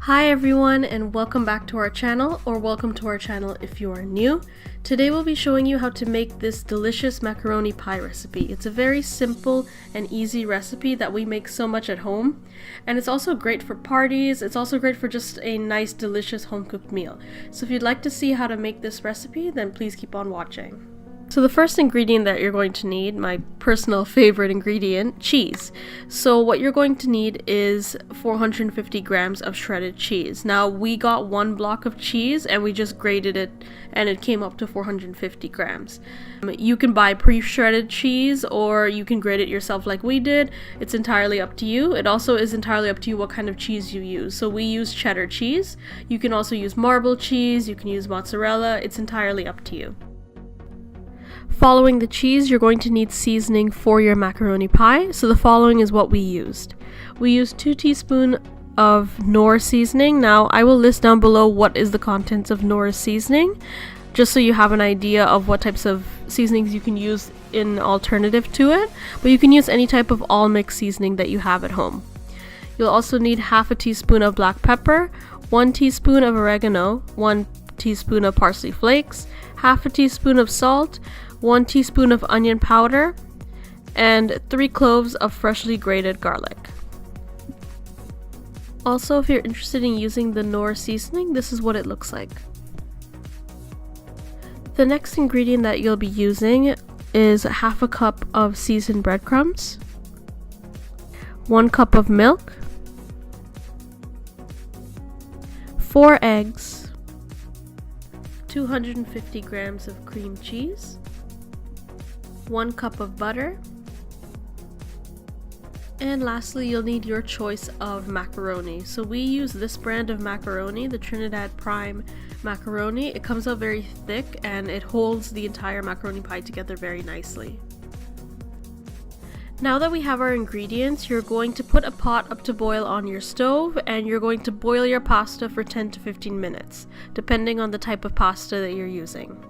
Hi everyone, and welcome back to our channel, or welcome to our channel if you are new. Today we'll be showing you how to make this delicious macaroni pie recipe. It's a very simple and easy recipe that we make so much at home, and it's also great for parties. It's also great for just a nice delicious home cooked meal. So if you'd like to see how to make this recipe, then please keep on watching. So the first ingredient that you're going to need, my personal favorite ingredient, cheese. So what you're going to need is 450 grams of shredded cheese. Now we got one block of cheese and we just grated it and it came up to 450 grams. You can buy pre-shredded cheese or you can grate it yourself like we did. It's entirely up to you. It also is entirely up to you what kind of cheese you use. So we use cheddar cheese. You can also use marble cheese, you can use mozzarella. It's entirely up to you. Following the cheese, you're going to need seasoning for your macaroni pie. So the following is what we used. We used 2 teaspoons of Knoor seasoning. Now I will list down below what is the contents of Knoor seasoning, just so you have an idea of what types of seasonings you can use in alternative to it. But you can use any type of all mix seasoning that you have at home. You'll also need half a teaspoon of black pepper, 1 teaspoon of oregano, 1 teaspoon of parsley flakes, half a teaspoon of salt, 1 teaspoon of onion powder, and 3 cloves of freshly grated garlic. Also, if you're interested in using the Knoor seasoning, this is what it looks like. The next ingredient that you'll be using is half a cup of seasoned breadcrumbs, 1 cup of milk, 4 eggs, 250 grams of cream cheese, 1 cup of butter, and lastly you'll need your choice of macaroni. So we use this brand of macaroni, the Trinidad Prime macaroni. It comes out very thick and it holds the entire macaroni pie together very nicely. Now that we have our ingredients, you're going to put a pot up to boil on your stove and you're going to boil your pasta for 10 to 15 minutes, depending on the type of pasta that you're using.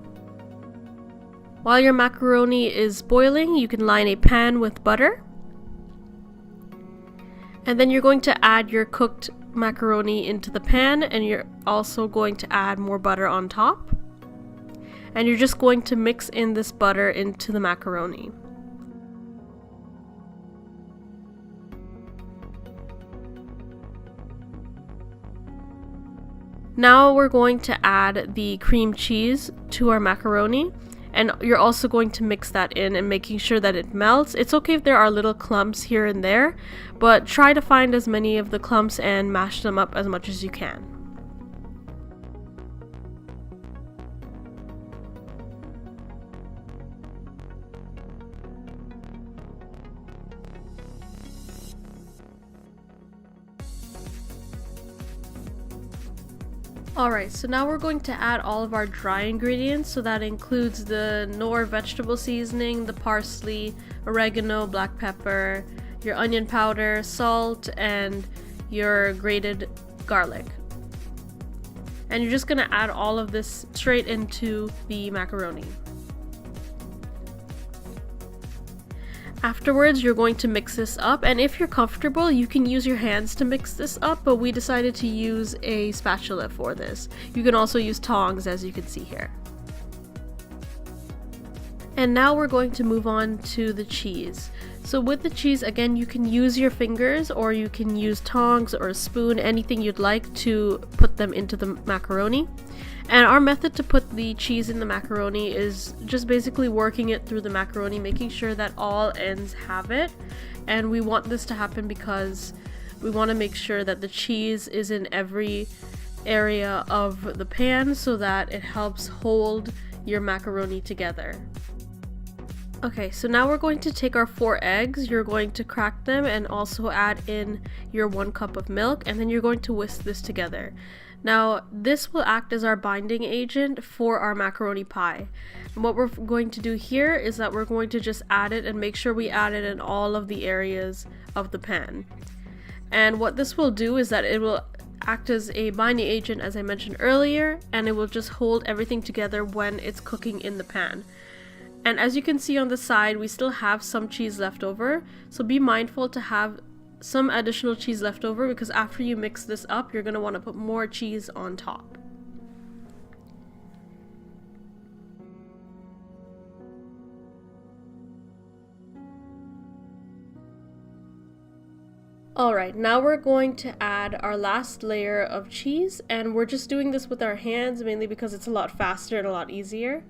While your macaroni is boiling, you can line a pan with butter. And then you're going to add your cooked macaroni into the pan, and you're also going to add more butter on top. And you're just going to mix in this butter into the macaroni. Now we're going to add the cream cheese to our macaroni. And you're also going to mix that in and making sure that it melts. It's okay if there are little clumps here and there, but try to find as many of the clumps and mash them up as much as you can. Alright, so now we're going to add all of our dry ingredients, so that includes the Knoor vegetable seasoning, the parsley, oregano, black pepper, your onion powder, salt, and your grated garlic. And you're just going to add all of this straight into the macaroni. Afterwards, you're going to mix this up, and if you're comfortable, you can use your hands to mix this up, but we decided to use a spatula for this. You can also use tongs, as you can see here. And now we're going to move on to the cheese. So with the cheese, again, you can use your fingers or you can use tongs or a spoon, anything you'd like to put them into the macaroni. And our method to put the cheese in the macaroni is just basically working it through the macaroni, making sure that all ends have it. And we want this to happen because we want to make sure that the cheese is in every area of the pan so that it helps hold your macaroni together. Okay, so now we're going to take our 4 eggs, you're going to crack them and also add in your 1 cup of milk, and then you're going to whisk this together. Now, this will act as our binding agent for our macaroni pie. And what we're going to do here is that we're going to just add it and make sure we add it in all of the areas of the pan. And what this will do is that it will act as a binding agent, as I mentioned earlier, and it will just hold everything together when it's cooking in the pan. And as you can see on the side, we still have some cheese left over, so be mindful to have some additional cheese left over because after you mix this up, you're going to want to put more cheese on top. Alright, now we're going to add our last layer of cheese, and we're just doing this with our hands mainly because it's a lot faster and a lot easier.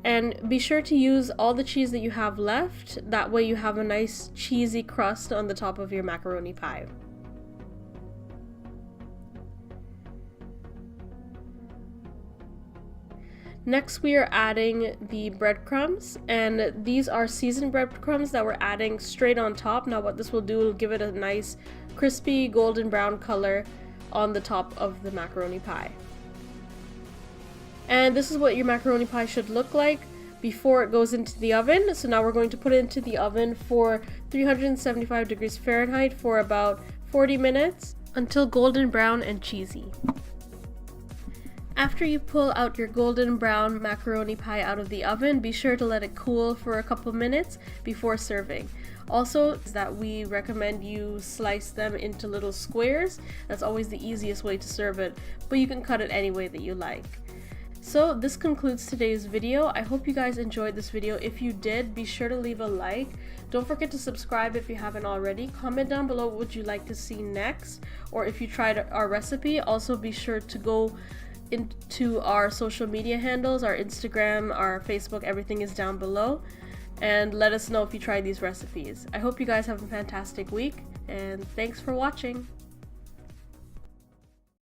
And be sure to use all the cheese that you have left, that way you have a nice cheesy crust on the top of your macaroni pie. Next we are adding the breadcrumbs, and these are seasoned breadcrumbs that we're adding straight on top. Now what this will do will give it a nice crispy golden brown color on the top of the macaroni pie. And this is what your macaroni pie should look like before it goes into the oven. So now we're going to put it into the oven for 375 degrees Fahrenheit for about 40 minutes until golden brown and cheesy. After you pull out your golden brown macaroni pie out of the oven, be sure to let it cool for a couple minutes before serving. Also, that we recommend you slice them into little squares. That's always the easiest way to serve it, but you can cut it any way that you like. So this concludes today's video. I hope you guys enjoyed this video. If you did, be sure to leave a like. Don't forget to subscribe if you haven't already. Comment down below what would you like to see next, or if you tried our recipe. Also be sure to go into our social media handles, our Instagram, our Facebook, everything is down below, and let us know if you tried these recipes. I hope you guys have a fantastic week, and thanks for watching.